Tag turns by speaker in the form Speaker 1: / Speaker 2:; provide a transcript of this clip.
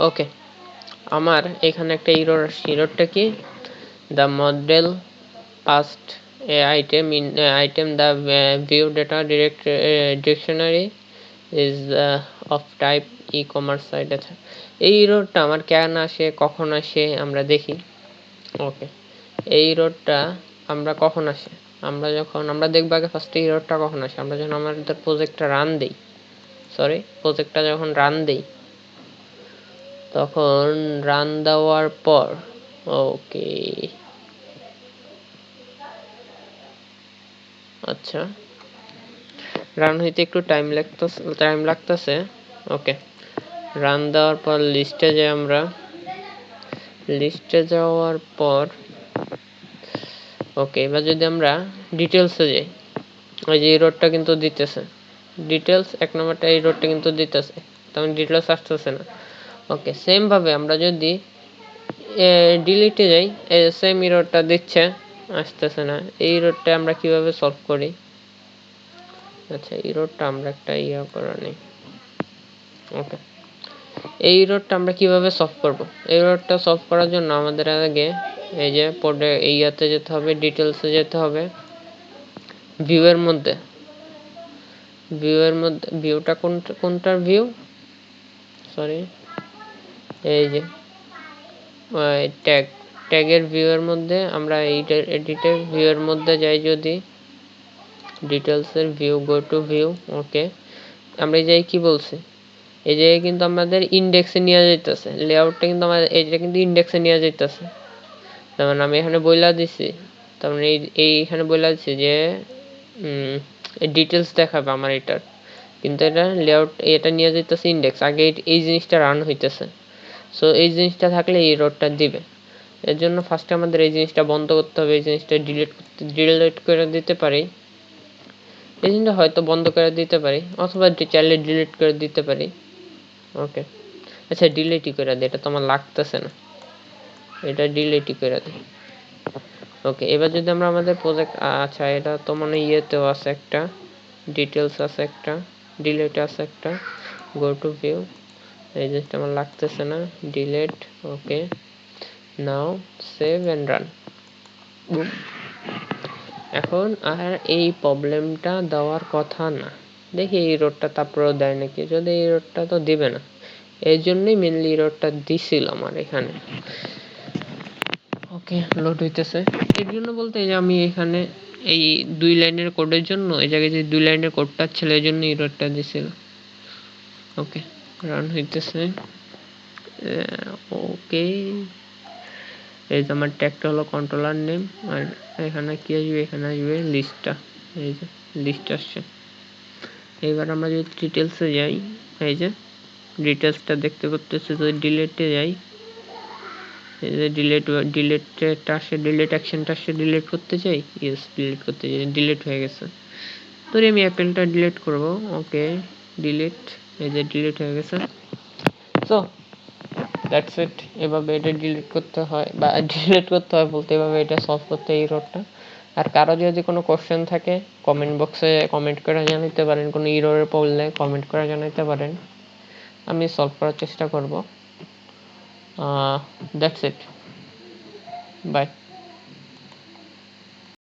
Speaker 1: ওকে, আমার এখানে একটা এরর আসছে। এররটা কি? the model passed a item the view data dictionary is of type e-commerce site আছে। এই এররটা আমার কেন আসে, কখন আসে আমরা দেখি। ওকে, এই এররটা আমরা কখন আসে, আমরা দেখব আগে ফার্স্টে এররটা কখন আসে। আমরা যখন আমাদের প্রজেক্টটা যখন রান দেই তখন রান দেওয়ার পর ওকে আচ্ছা রান হইতে একটু টাইম লাগতেছে। ওকে, রান দেওয়ার পর লিস্টে যাওয়ার পর ওকে, এবার যদি আমরা ডিটেলসে যাই, ওই যে এররটা কিন্তু দিতেছে ডিটেলস 1 নম্বরটা এররটা কিন্তু দিতেছে, তখন ডিটেলস আসতেছে না। ওকে, সেম ভাবে আমরা যদি ডিলিটে যাই, সেম এররটা দিচ্ছে, আসতেছে না। এই এররটা আমরা কিভাবে সলভ করি? আচ্ছা, এররটা আমরা একটা করা নেই। ওকে, এই এররটা আমরা কিভাবে সলভ করব? এই এররটা সলভ করার জন্য আমাদের আগে এই যে ইয়াতে যেতে হবে, ডিটেলসে যেতে হবে। ভিউয়ের মধ্যে ভিউটা কোনটার ভিউ? সরি, এই যে ট্যাগের ভিউয়ের মধ্যে আমরা এডিটের ভিউয়ের মধ্যে যাই, যদি ডিটেলসের ভিউ, গো টু ভিউ। ওকে, আমরা এই জায়গায় কি বলছি? এই জায়গায় কিন্তু আমাদের ইন্ডেক্সে নিয়ে যাইতেছে, লেআউটটা কিন্তু আমাদের এইটা কিন্তু ইন্ডেক্সে নিয়ে যাইতেছে। যেমন আমি এখানে বইলা দিছি, তার মানে এইখানে বইলা দিছি যে ডিটেলস দেখাবে আমার এটার, কিন্তু এটা লেআউট এটা নিয়ে যাইতেছে ইন্ডেক্স। আগে এই জিনিসটা রান হইতেছে, সো এই জিনিসটা থাকলে এই এররটা দিবে। এর জন্য ফার্স্টে আমাদের এই জিনিসটা বন্ধ করতে হবে, এই জিনিসটা ডিলিট করে দিতে পারি। এই জিনিসটা হয়তো বন্ধ করে দিতে পারি, অথবা চাইলে ডিলিট করে দিতে পারি। ওকে, আচ্ছা ডিলিটই করে দিই, এটা তো আমার লাগতেছে না, এটা ডিলিটই করে দিই। ওকে, এবার যদি আমরা আমাদের প্রজেক্ট, আচ্ছা এটা তো মনে ইয়েতেও আছে একটা, ডিটেলস আছে একটা, ডিলিট আছে একটা, গো টু ভিউ, এই জিনিসটা আমার লাগতেছে না, delete. Okay, now save and run. এখন আর এই প্রবলেমটা দেওয়ার কথা না। দেখি এই এররটা তারপরেও দেয় নাকি। যদি এই এররটা তো দিবে না, এই জন্যই মেনলি এররটা দিছিল আমার এখানে। ওকে, লোড হইতেছে। এর জন্য বলতে এই যে আমি এখানে এই 2 লাইনের কোডের জন্য এই জায়গায় যে 2 লাইনের কোডটা ছিল, এই জন্য এররটা দিছিল। ওকে, রান হইতেছে। ওকে, এই যে আমার ট্যাগটা হলো কন্ট্রোলার নেম, আর এখানে কি আসবে? এখানে আসবে লিস্টটা। এই যে লিস্ট আসছে। এবার আমরা যদি ডিটেলসে যাই, এই যে ডিটেলসটা দেখতে পাচ্ছি, যদি ডিলিটে যাই, এই যে ডিলিটটা আসে, ডিলিট অ্যাকশনটা আসে, ডিলিট করতে চাই, ইয়েস ডিলিট করতে চাই, ডিলিট হয়ে গেছে। ধরি আমি অ্যাপেলটা ডিলিট করব। ওকে, ডিলিট, এই যে ডিলিট হয়ে গেছে। So that's it. এভাবে এটা ডিলিট করতে হয়, বা ডিলিট করতে হয় বলতে এভাবে এটা সলভ করতে এই এররটা। আর কারো যদি কোনো কোশ্চেন থাকে কমেন্ট বক্সে কমেন্ট করে জানাতে পারেন, কোনো এররে পড়লে কমেন্ট করে জানাতে পারেন, আমি সলভ করার চেষ্টা করব। That's it, by.